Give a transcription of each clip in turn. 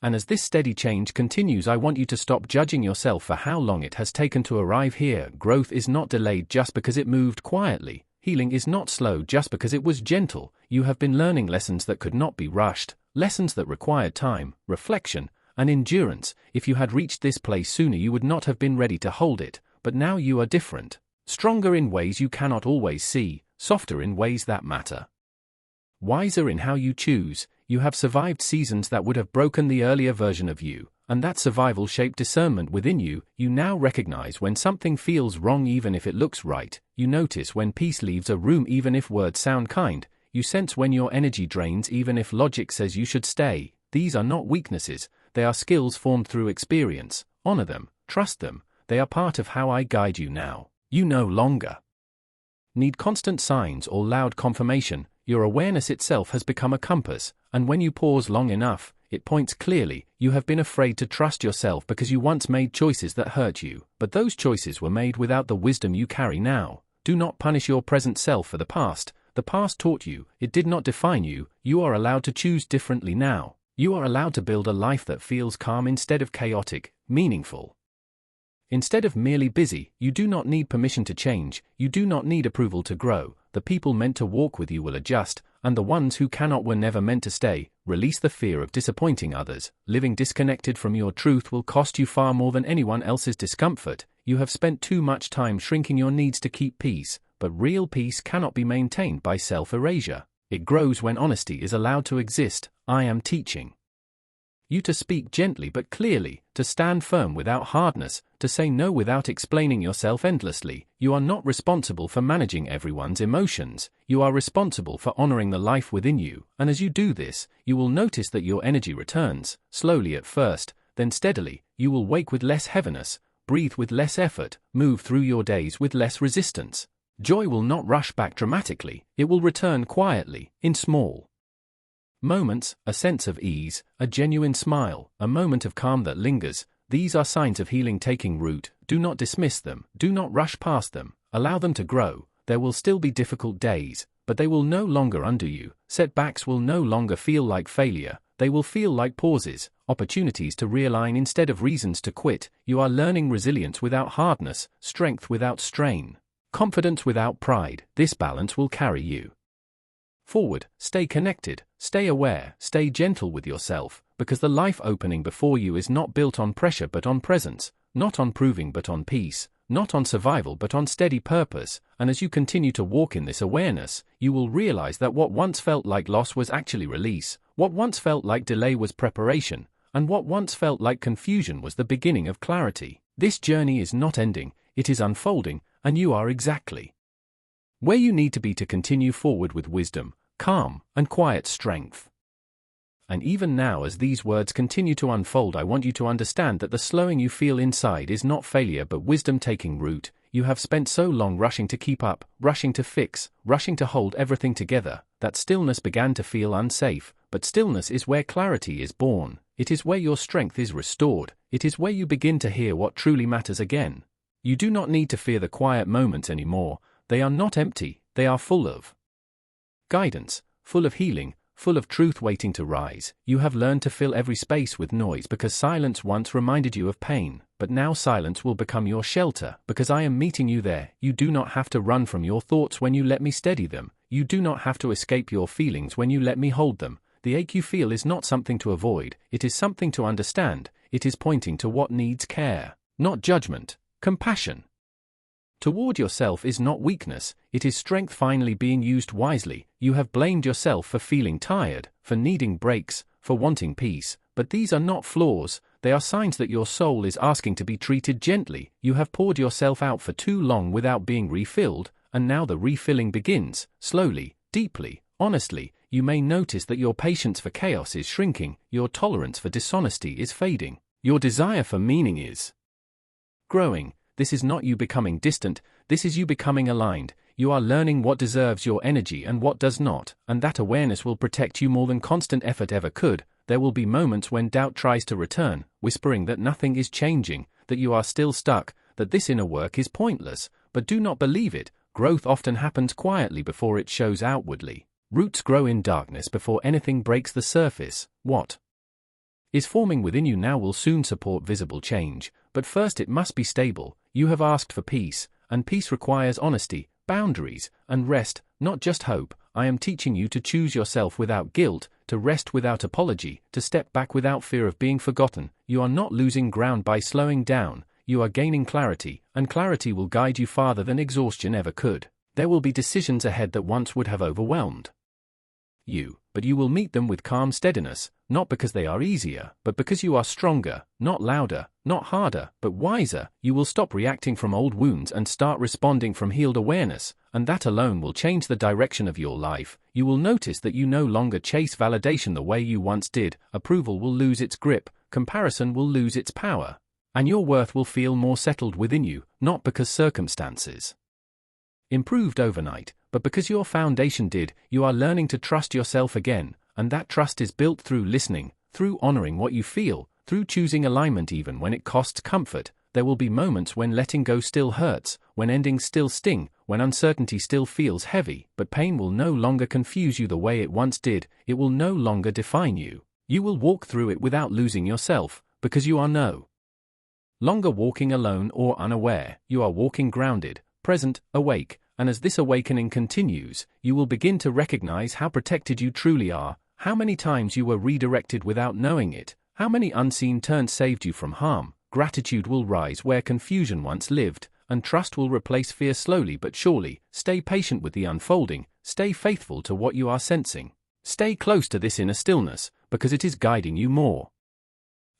And as this steady change continues, I want you to stop judging yourself for how long it has taken to arrive here. Growth is not delayed just because it moved quietly. Healing is not slow just because it was gentle. You have been learning lessons that could not be rushed, lessons that required time, reflection, and endurance. If you had reached this place sooner, you would not have been ready to hold it, but now you are different. Stronger in ways you cannot always see, softer in ways that matter. Wiser in how you choose. You have survived seasons that would have broken the earlier version of you, and that survival shaped discernment within you. You now recognize when something feels wrong even if it looks right. You notice when peace leaves a room even if words sound kind. You sense when your energy drains even if logic says you should stay. These are not weaknesses, they are skills formed through experience. Honor them, trust them, they are part of how I guide you now. You no longer need constant signs or loud confirmation. Your awareness itself has become a compass, and when you pause long enough, it points clearly. You have been afraid to trust yourself because you once made choices that hurt you, but those choices were made without the wisdom you carry now. Do not punish your present self for the past. The past taught you, it did not define you. You are allowed to choose differently now. You are allowed to build a life that feels calm instead of chaotic, meaningful instead of merely busy. You do not need permission to change, you do not need approval to grow. The people meant to walk with you will adjust, and the ones who cannot were never meant to stay. Release the fear of disappointing others. Living disconnected from your truth will cost you far more than anyone else's discomfort. You have spent too much time shrinking your needs to keep peace, but real peace cannot be maintained by self-erasure. It grows when honesty is allowed to exist. I am teaching you to speak gently but clearly, to stand firm without hardness, to say no without explaining yourself endlessly. You are not responsible for managing everyone's emotions. You are responsible for honoring the life within you, and as you do this, you will notice that your energy returns, slowly at first, then steadily. You will wake with less heaviness, breathe with less effort, move through your days with less resistance. Joy will not rush back dramatically, it will return quietly, in small moments, a sense of ease, a genuine smile, a moment of calm that lingers. These are signs of healing taking root. Do not dismiss them, do not rush past them, allow them to grow. There will still be difficult days, but they will no longer undo you. Setbacks will no longer feel like failure, they will feel like pauses, opportunities to realign instead of reasons to quit. You are learning resilience without hardness, strength without strain, confidence without pride. This balance will carry you forward. Stay connected, stay aware, stay gentle with yourself, because the life opening before you is not built on pressure but on presence, not on proving but on peace, not on survival but on steady purpose. And as you continue to walk in this awareness, you will realize that what once felt like loss was actually release, what once felt like delay was preparation, and what once felt like confusion was the beginning of clarity. This journey is not ending, it is unfolding, and you are exactly where you need to be to continue forward with wisdom, calm, and quiet strength. And even now, as these words continue to unfold, I want you to understand that the slowing you feel inside is not failure but wisdom taking root. You have spent so long rushing to keep up, rushing to fix, rushing to hold everything together, that stillness began to feel unsafe. But stillness is where clarity is born. It is where your strength is restored. It is where you begin to hear what truly matters again. You do not need to fear the quiet moments anymore. They are not empty, they are full of guidance, full of healing, full of truth waiting to rise. You have learned to fill every space with noise because silence once reminded you of pain, but now silence will become your shelter because I am meeting you there. You do not have to run from your thoughts when you let me steady them. You do not have to escape your feelings when you let me hold them. The ache you feel is not something to avoid, it is something to understand. It is pointing to what needs care, not judgment, compassion. Toward yourself is not weakness, it is strength finally being used wisely. You have blamed yourself for feeling tired, for needing breaks, for wanting peace, but these are not flaws, they are signs that your soul is asking to be treated gently. You have poured yourself out for too long without being refilled, and now the refilling begins, slowly, deeply, honestly. You may notice that your patience for chaos is shrinking, your tolerance for dishonesty is fading, your desire for meaning is growing. This is not you becoming distant, this is you becoming aligned. You are learning what deserves your energy and what does not, and that awareness will protect you more than constant effort ever could. There will be moments when doubt tries to return, whispering that nothing is changing, that you are still stuck, that this inner work is pointless, but do not believe it. Growth often happens quietly before it shows outwardly. Roots grow in darkness before anything breaks the surface. What is forming within you now will soon support visible change, but first it must be stable. You have asked for peace, and peace requires honesty, boundaries, and rest, not just hope. I am teaching you to choose yourself without guilt, to rest without apology, to step back without fear of being forgotten. You are not losing ground by slowing down, you are gaining clarity, and clarity will guide you farther than exhaustion ever could. There will be decisions ahead that once would have overwhelmed you, but you will meet them with calm steadiness, not because they are easier, but because you are stronger, not louder, not harder, but wiser. You will stop reacting from old wounds and start responding from healed awareness, and that alone will change the direction of your life. You will notice that you no longer chase validation the way you once did. Approval will lose its grip, comparison will lose its power, and your worth will feel more settled within you, not because circumstances improved overnight, but because your foundation did. You are learning to trust yourself again, and that trust is built through listening, through honoring what you feel, through choosing alignment even when it costs comfort. There will be moments when letting go still hurts, when endings still sting, when uncertainty still feels heavy, but pain will no longer confuse you the way it once did. It will no longer define you. You will walk through it without losing yourself, because you are no longer walking alone or unaware. You are walking grounded, present, awake, and as this awakening continues, you will begin to recognize how protected you truly are, how many times you were redirected without knowing it, how many unseen turns saved you from harm. Gratitude will rise where confusion once lived, and trust will replace fear slowly but surely. Stay patient with the unfolding, stay faithful to what you are sensing. Stay close to this inner stillness, because it is guiding you more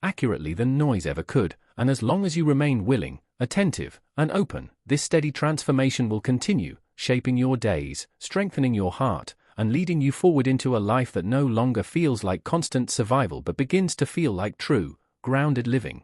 accurately than noise ever could, and as long as you remain willing, attentive, and open, this steady transformation will continue, shaping your days, strengthening your heart, and leading you forward into a life that no longer feels like constant survival but begins to feel like true, grounded living.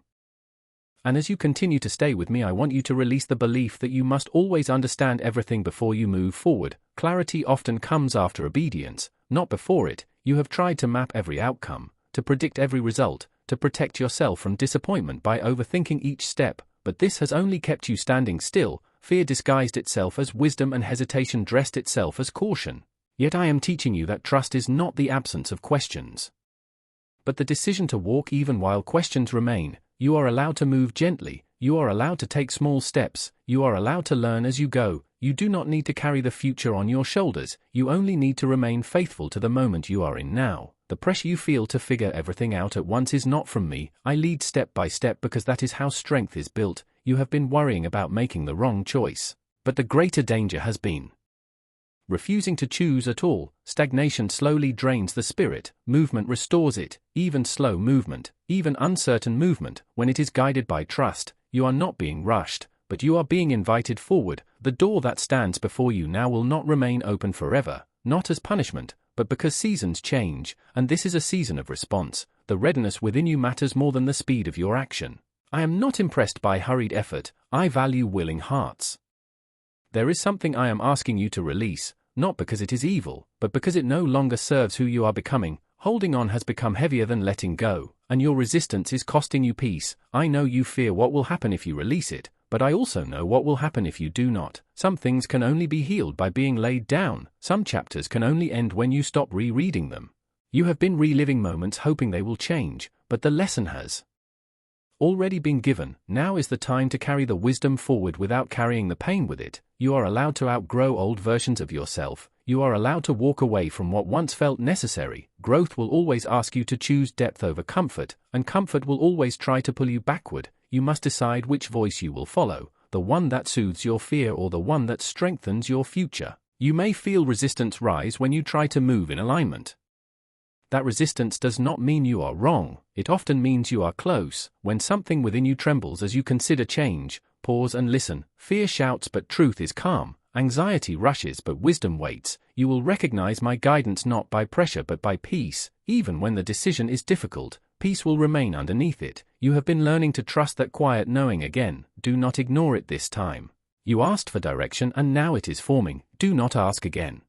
And as you continue to stay with me, I want you to release the belief that you must always understand everything before you move forward. Clarity often comes after obedience, not before it. You have tried to map every outcome, to predict every result, to protect yourself from disappointment by overthinking each step, but this has only kept you standing still. Fear disguised itself as wisdom and hesitation dressed itself as caution. Yet I am teaching you that trust is not the absence of questions, but the decision to walk even while questions remain. You are allowed to move gently, you are allowed to take small steps, you are allowed to learn as you go. You do not need to carry the future on your shoulders, you only need to remain faithful to the moment you are in now. The pressure you feel to figure everything out at once is not from me. I lead step by step because that is how strength is built. You have been worrying about making the wrong choice, but the greater danger has been refusing to choose at all. Stagnation slowly drains the spirit, movement restores it. Even slow movement, even uncertain movement, when it is guided by trust, you are not being rushed, but you are being invited forward. The door that stands before you now will not remain open forever, not as punishment, but because seasons change, and this is a season of response. The readiness within you matters more than the speed of your action. I am not impressed by hurried effort, I value willing hearts. There is something I am asking you to release, not because it is evil, but because it no longer serves who you are becoming. Holding on has become heavier than letting go, and your resistance is costing you peace. I know you fear what will happen if you release it, but I also know what will happen if you do not. Some things can only be healed by being laid down. Some chapters can only end when you stop rereading them. You have been reliving moments hoping they will change, but the lesson has already been given. Now is the time to carry the wisdom forward without carrying the pain with it. You are allowed to outgrow old versions of yourself. You are allowed to walk away from what once felt necessary. Growth will always ask you to choose depth over comfort, and comfort will always try to pull you backward. You must decide which voice you will follow, the one that soothes your fear or the one that strengthens your future. You may feel resistance rise when you try to move in alignment. That resistance does not mean you are wrong, it often means you are close. When something within you trembles as you consider change, pause and listen. Fear shouts but truth is calm. Anxiety rushes but wisdom waits. You will recognize my guidance not by pressure but by peace. Even when the decision is difficult, peace will remain underneath it. You have been learning to trust that quiet knowing again. Do not ignore it this time. You asked for direction and now it is forming. Do not ask again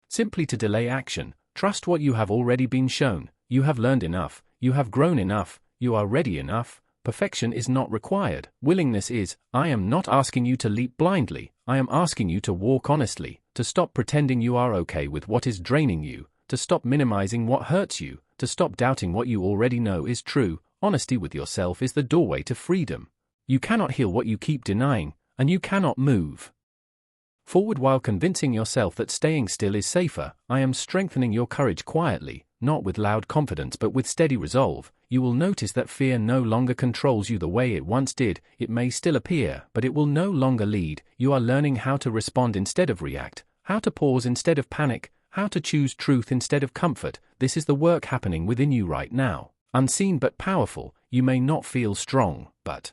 simply to delay action. Trust what you have already been shown. You have learned enough. You have grown enough. You are ready enough. Perfection is not required. Willingness is. I am not asking you to leap blindly. I am asking you to walk honestly, to stop pretending you are okay with what is draining you, to stop minimizing what hurts you, to stop doubting what you already know is true. Honesty with yourself is the doorway to freedom. You cannot heal what you keep denying, and you cannot move forward while convincing yourself that staying still is safer. I am strengthening your courage quietly, not with loud confidence but with steady resolve. You will notice that fear no longer controls you the way it once did. It may still appear, but it will no longer lead. You are learning how to respond instead of react, how to pause instead of panic, how to choose truth instead of comfort. This is the work happening within you right now. Unseen but powerful. You may not feel strong, but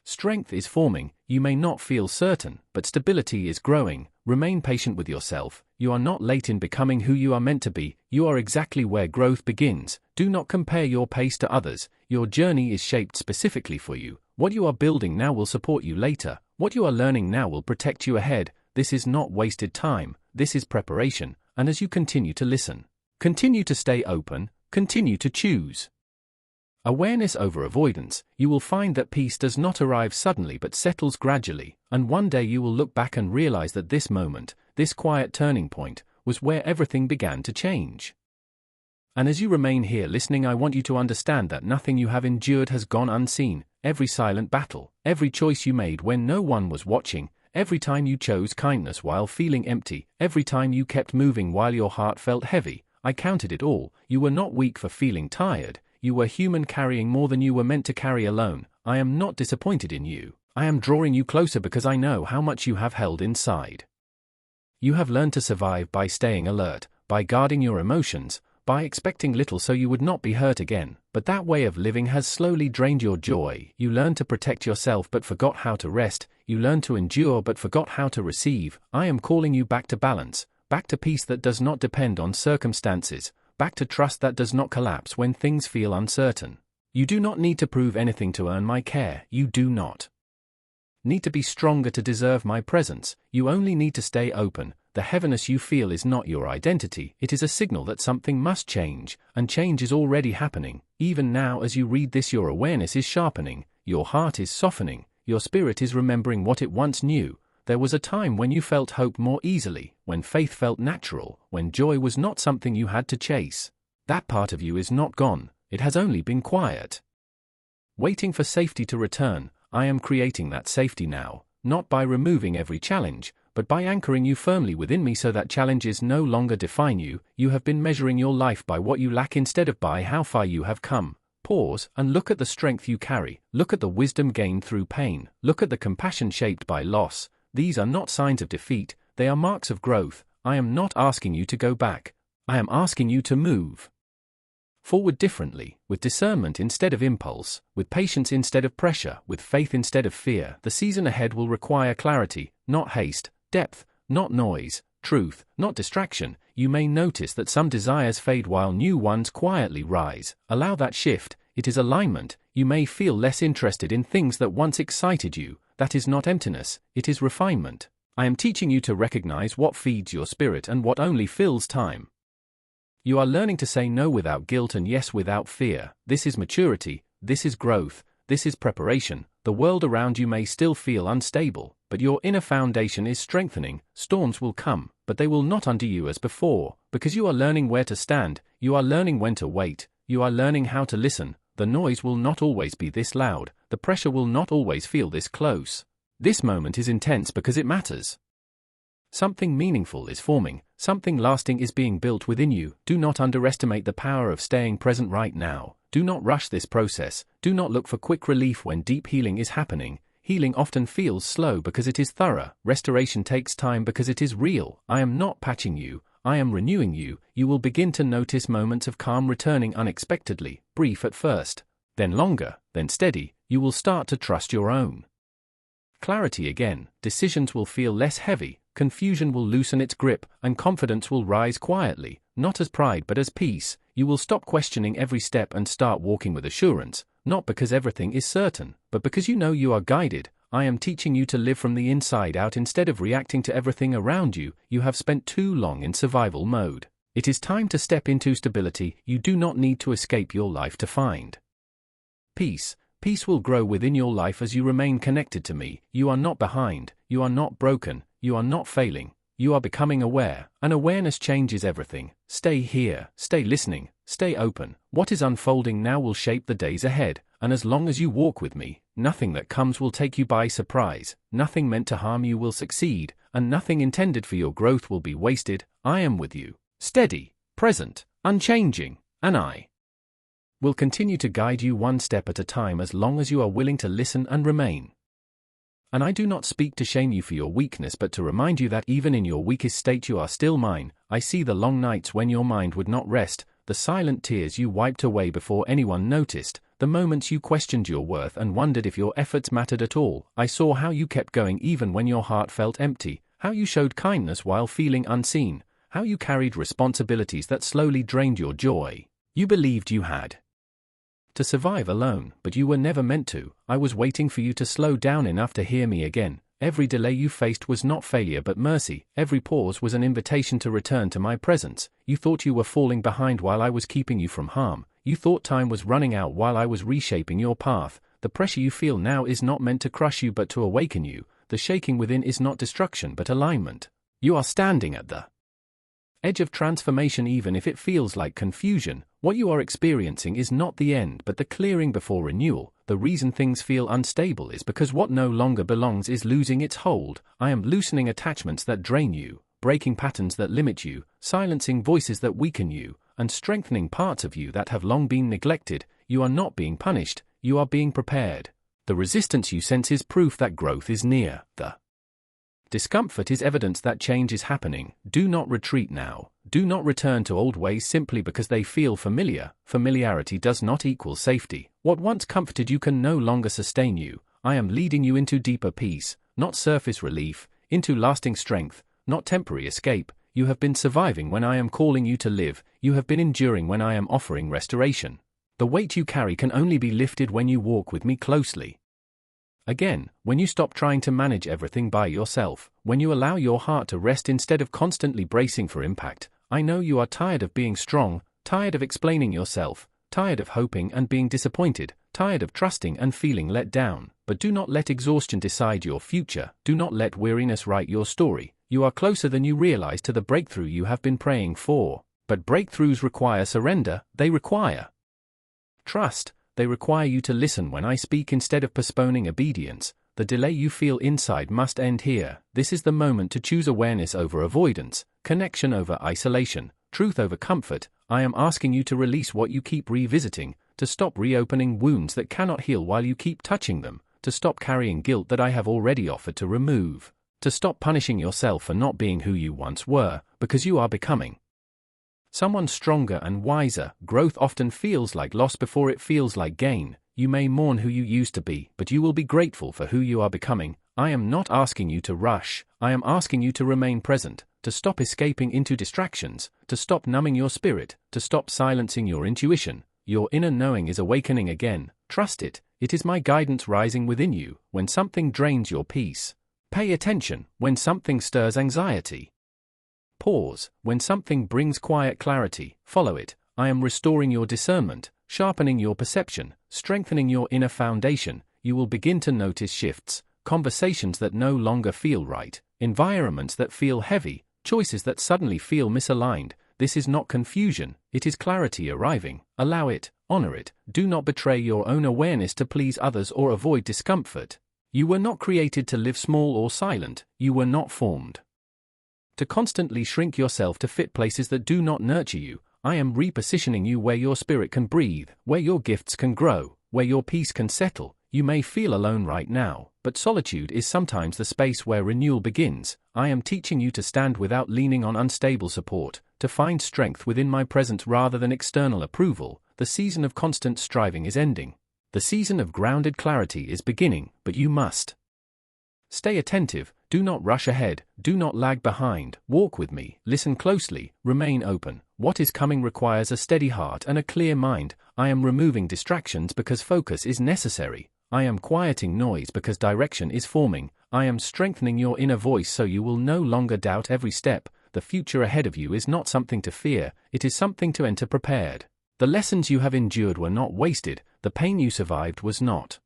strength is forming. You may not feel certain, but stability is growing. Remain patient with yourself. You are not late in becoming who you are meant to be. You are exactly where growth begins. Do not compare your pace to others. Your journey is shaped specifically for you. What you are building now will support you later. What you are learning now will protect you ahead. This is not wasted time. This is preparation. And as you continue to listen, continue to stay open, continue to choose awareness over avoidance, you will find that peace does not arrive suddenly but settles gradually, and one day you will look back and realize that this moment, this quiet turning point, was where everything began to change. And as you remain here listening, I want you to understand that nothing you have endured has gone unseen. Every silent battle, every choice you made when no one was watching, every time you chose kindness while feeling empty, every time you kept moving while your heart felt heavy, I counted it all. You were not weak for feeling tired. You were human, carrying more than you were meant to carry alone. I am not disappointed in you. I am drawing you closer because I know how much you have held inside. You have learned to survive by staying alert, by guarding your emotions, by expecting little so you would not be hurt again. But that way of living has slowly drained your joy. You learned to protect yourself but forgot how to rest. You learned to endure but forgot how to receive. I am calling you back to balance, back to peace that does not depend on circumstances, back to trust that does not collapse when things feel uncertain. You do not need to prove anything to earn my care. You do not need to be stronger to deserve my presence. You only need to stay open. The heaviness you feel is not your identity. It is a signal that something must change, and change is already happening. Even now as you read this, your awareness is sharpening, your heart is softening, your spirit is remembering what it once knew. There was a time when you felt hope more easily, when faith felt natural, when joy was not something you had to chase. That part of you is not gone, it has only been quiet, waiting for safety to return. I am creating that safety now, not by removing every challenge, but by anchoring you firmly within me so that challenges no longer define you. You have been measuring your life by what you lack instead of by how far you have come. Pause and look at the strength you carry. Look at the wisdom gained through pain. Look at the compassion shaped by loss. These are not signs of defeat, they are marks of growth. I am not asking you to go back. I am asking you to move forward differently, with discernment instead of impulse, with patience instead of pressure, with faith instead of fear. The season ahead will require clarity, not haste, depth, not noise, truth, not distraction. You may notice that some desires fade while new ones quietly rise. Allow that shift. It is alignment. You may feel less interested in things that once excited you. That is not emptiness, it is refinement. I am teaching you to recognize what feeds your spirit and what only fills time. You are learning to say no without guilt and yes without fear. This is maturity, this is growth, this is preparation. The world around you may still feel unstable, but your inner foundation is strengthening. Storms will come, but they will not undo you as before, because you are learning where to stand, you are learning when to wait, you are learning how to listen. The noise will not always be this loud, the pressure will not always feel this close. This moment is intense because it matters. Something meaningful is forming, something lasting is being built within you. Do not underestimate the power of staying present right now. Do not rush this process. Do not look for quick relief when deep healing is happening. Healing often feels slow because it is thorough. Restoration takes time because it is real. I am not patching you. I am renewing you. You will begin to notice moments of calm returning unexpectedly, brief at first, then longer, then steady. You will start to trust your own clarity again. Decisions will feel less heavy, confusion will loosen its grip, and confidence will rise quietly, not as pride but as peace. You will stop questioning every step and start walking with assurance, not because everything is certain, but because you know you are guided. I am teaching you to live from the inside out instead of reacting to everything around you. You have spent too long in survival mode. It is time to step into stability. You do not need to escape your life to find peace. Peace will grow within your life as you remain connected to me. You are not behind, you are not broken, you are not failing, you are becoming aware, and awareness changes everything. Stay here, stay listening, Stay open. What is unfolding now will shape the days ahead, and as long as you walk with me, nothing that comes will take you by surprise, nothing meant to harm you will succeed, and nothing intended for your growth will be wasted. I am with you, steady, present, unchanging, and I will continue to guide you one step at a time as long as you are willing to listen and remain. And I do not speak to shame you for your weakness but to remind you that even in your weakest state you are still mine. I see the long nights when your mind would not rest, the silent tears you wiped away before anyone noticed, the moments you questioned your worth and wondered if your efforts mattered at all. I saw how you kept going even when your heart felt empty, how you showed kindness while feeling unseen, how you carried responsibilities that slowly drained your joy. You believed you had to survive alone, but you were never meant to. I was waiting for you to slow down enough to hear me again. Every delay you faced was not failure but mercy. Every pause was an invitation to return to my presence. You thought you were falling behind while I was keeping you from harm. You thought time was running out while I was reshaping your path. The pressure you feel now is not meant to crush you but to awaken you. The shaking within is not destruction but alignment. You are standing at the edge of transformation even if it feels like confusion. What you are experiencing is not the end but the clearing before renewal. The reason things feel unstable is because what no longer belongs is losing its hold. I am loosening attachments that drain you, breaking patterns that limit you, silencing voices that weaken you, and strengthening parts of you that have long been neglected. You are not being punished, you are being prepared. The resistance you sense is proof that growth is near. The discomfort is evidence that change is happening. Do not retreat now. Do not return to old ways simply because they feel familiar. Familiarity does not equal safety. What once comforted you can no longer sustain you. I am leading you into deeper peace, not surface relief, into lasting strength, not temporary escape. You have been surviving when I am calling you to live. You have been enduring when I am offering restoration. The weight you carry can only be lifted when you walk with me closely. Again, when you stop trying to manage everything by yourself, when you allow your heart to rest instead of constantly bracing for impact. I know you are tired of being strong, tired of explaining yourself, tired of hoping and being disappointed, tired of trusting and feeling let down. But do not let exhaustion decide your future. Do not let weariness write your story. You are closer than you realize to the breakthrough you have been praying for. But breakthroughs require surrender. They require trust. They require you to listen when I speak instead of postponing obedience. The delay you feel inside must end here. This is the moment to choose awareness over avoidance, connection over isolation, truth over comfort. I am asking you to release what you keep revisiting, to stop reopening wounds that cannot heal while you keep touching them, to stop carrying guilt that I have already offered to remove, to stop punishing yourself for not being who you once were, because you are becoming someone stronger and wiser. Growth often feels like loss before it feels like gain. You may mourn who you used to be, but you will be grateful for who you are becoming. I am not asking you to rush. I am asking you to remain present, to stop escaping into distractions, to stop numbing your spirit, to stop silencing your intuition. Your inner knowing is awakening again. Trust it. It is my guidance rising within you. When something drains your peace, pay attention. When something stirs anxiety, pause. When something brings quiet clarity, follow it. I am restoring your discernment, sharpening your perception, strengthening your inner foundation. You will begin to notice shifts, conversations that no longer feel right, environments that feel heavy, choices that suddenly feel misaligned. This is not confusion, it is clarity arriving. Allow it, honor it. Do not betray your own awareness to please others or avoid discomfort. You were not created to live small or silent. You were not formed to constantly shrink yourself to fit places that do not nurture you. I am repositioning you where your spirit can breathe, where your gifts can grow, where your peace can settle. You may feel alone right now, but solitude is sometimes the space where renewal begins. I am teaching you to stand without leaning on unstable support, to find strength within my presence rather than external approval. The season of constant striving is ending. The season of grounded clarity is beginning, but you must stay attentive. Do not rush ahead, do not lag behind. Walk with me, listen closely, remain open. What is coming requires a steady heart and a clear mind. I am removing distractions because focus is necessary. I am quieting noise because direction is forming. I am strengthening your inner voice so you will no longer doubt every step. The future ahead of you is not something to fear, it is something to enter prepared. The lessons you have endured were not wasted, the pain you survived was not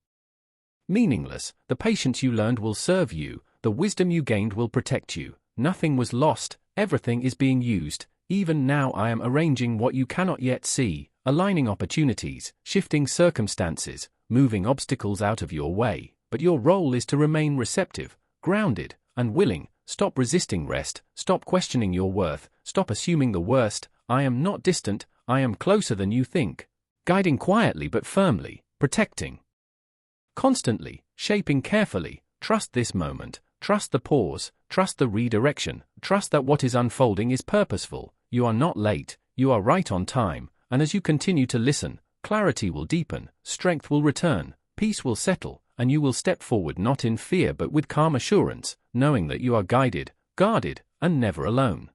meaningless. The patience you learned will serve you. The wisdom you gained will protect you. Nothing was lost, everything is being used. Even now I am arranging what you cannot yet see, aligning opportunities, shifting circumstances, moving obstacles out of your way, but your role is to remain receptive, grounded, and willing. Stop resisting rest, stop questioning your worth, stop assuming the worst. I am not distant, I am closer than you think. Guiding quietly but firmly, protecting constantly, shaping carefully. Trust this moment, trust the pause, trust the redirection, trust that what is unfolding is purposeful. You are not late, you are right on time, and as you continue to listen, clarity will deepen, strength will return, peace will settle, and you will step forward not in fear but with calm assurance, knowing that you are guided, guarded, and never alone.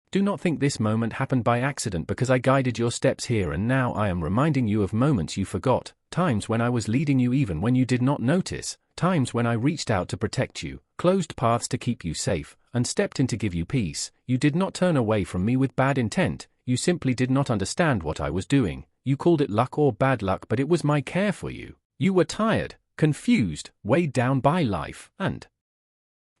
Do not think this moment happened by accident because I guided your steps here and now. I am reminding you of moments you forgot, times when I was leading you even when you did not notice, times when I reached out to protect you, closed paths to keep you safe, and stepped in to give you peace. You did not turn away from me with bad intent, you simply did not understand what I was doing. You called it luck or bad luck, but it was my care for you. You were tired, confused, weighed down by life, and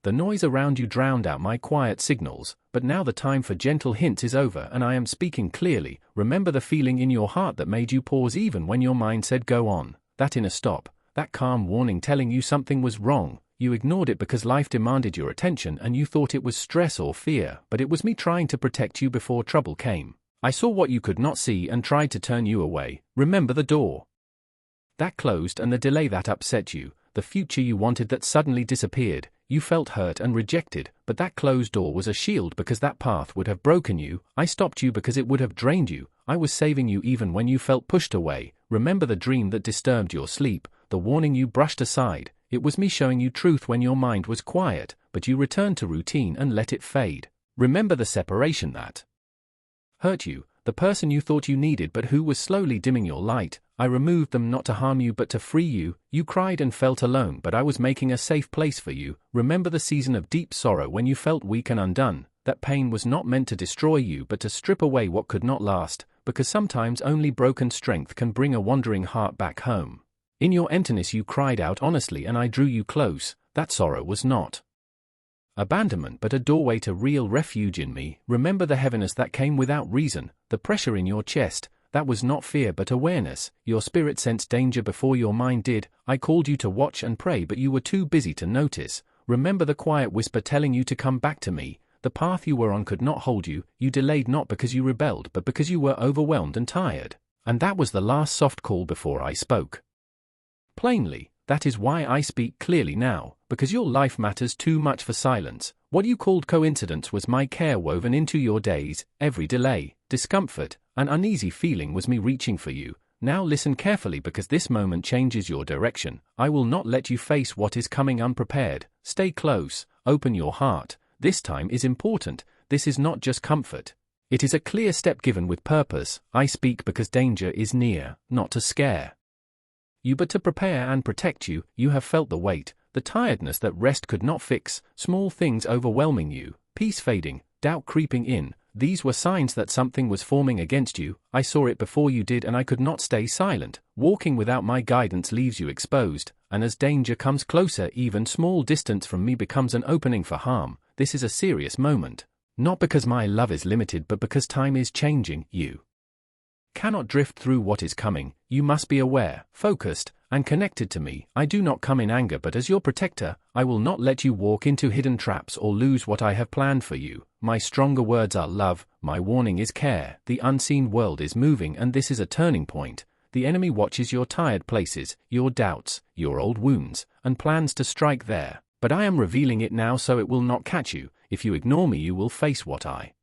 the noise around you drowned out my quiet signals. But now the time for gentle hints is over and I am speaking clearly. Remember the feeling in your heart that made you pause even when your mind said go on, that inner stop, that calm warning telling you something was wrong. You ignored it because life demanded your attention and you thought it was stress or fear, but it was me trying to protect you before trouble came. I saw what you could not see and tried to turn you away. Remember the door that closed and the delay that upset you, the future you wanted that suddenly disappeared. You felt hurt and rejected, but that closed door was a shield because that path would have broken you. I stopped you because it would have drained you. I was saving you even when you felt pushed away. Remember the dream that disturbed your sleep, the warning you brushed aside. It was me showing you truth when your mind was quiet, but you returned to routine and let it fade. Remember the separation that hurt you, the person you thought you needed but who was slowly dimming your light. I removed them not to harm you but to free you. You cried and felt alone, but I was making a safe place for you. Remember the season of deep sorrow when you felt weak and undone. That pain was not meant to destroy you but to strip away what could not last, because sometimes only broken strength can bring a wandering heart back home. In your emptiness you cried out honestly and I drew you close. That sorrow was not abandonment but a doorway to real refuge in me. Remember the heaviness that came without reason, the pressure in your chest. That was not fear but awareness. Your spirit sensed danger before your mind did. I called you to watch and pray but you were too busy to notice. Remember the quiet whisper telling you to come back to me. The path you were on could not hold you. You delayed not because you rebelled but because you were overwhelmed and tired. And that was the last soft call before I spoke plainly. That is why I speak clearly now, because your life matters too much for silence. What you called coincidence was my care woven into your days. Every delay, discomfort, an uneasy feeling was me reaching for you. Now listen carefully because this moment changes your direction. I will not let you face what is coming unprepared. Stay close, open your heart. This time is important. This is not just comfort. It is a clear step given with purpose. I speak because danger is near, not to scare you but to prepare and protect you. You have felt the weight, the tiredness that rest could not fix, small things overwhelming you, peace fading, doubt creeping in. These were signs that something was forming against you. I saw it before you did and I could not stay silent. Walking without my guidance leaves you exposed, and as danger comes closer, even small distance from me becomes an opening for harm. This is a serious moment. Not because my love is limited but because time is changing. You cannot drift through what is coming. You must be aware, focused, and connected to me. I do not come in anger but as your protector. I will not let you walk into hidden traps or lose what I have planned for you. My stronger words are love, my warning is care. The unseen world is moving and this is a turning point. The enemy watches your tired places, your doubts, your old wounds, and plans to strike there. But I am revealing it now so it will not catch you. If you ignore me you will face what I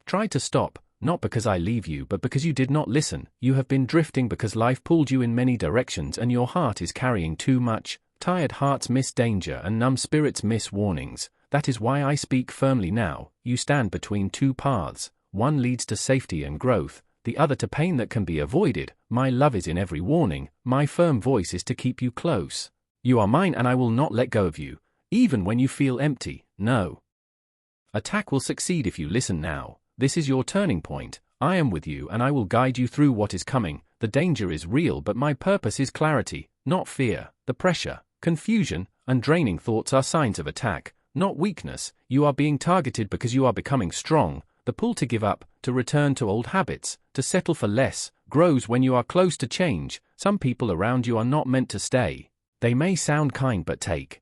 tried to stop. Not because I leave you but because you did not listen. You have been drifting because life pulled you in many directions and your heart is carrying too much. Tired hearts miss danger and numb spirits miss warnings. That is why I speak firmly now. You stand between two paths. One leads to safety and growth, the other to pain that can be avoided. My love is in every warning. My firm voice is to keep you close. You are mine and I will not let go of you, even when you feel empty. No attack will succeed if you listen now. This is your turning point. I am with you and I will guide you through what is coming. The danger is real but my purpose is clarity, not fear. The pressure, confusion, and draining thoughts are signs of attack, not weakness. You are being targeted because you are becoming strong. The pull to give up, to return to old habits, to settle for less, grows when you are close to change. Some people around you are not meant to stay. They may sound kind but take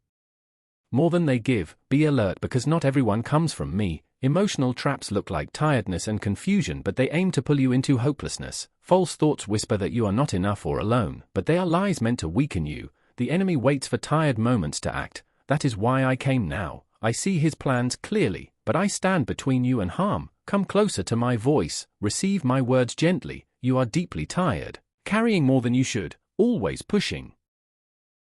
more than they give. Be alert because not everyone comes from me. Emotional traps look like tiredness and confusion, but they aim to pull you into hopelessness. False thoughts whisper that you are not enough or alone, but they are lies meant to weaken you. The enemy waits for tired moments to act. That is why I came now. I see his plans clearly, but I stand between you and harm. Come closer to my voice. Receive my words gently. You are deeply tired, carrying more than you should, always pushing,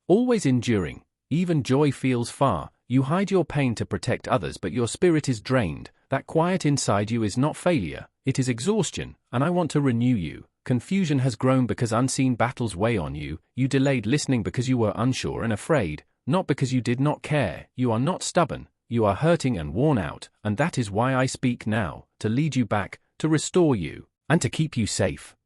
always enduring. Even joy feels far. You hide your pain to protect others, but your spirit is drained. That quiet inside you is not failure, it is exhaustion, and I want to renew you. Confusion has grown because unseen battles weigh on you. You delayed listening because you were unsure and afraid, not because you did not care. You are not stubborn, you are hurting and worn out, and that is why I speak now, to lead you back, to restore you, and to keep you safe.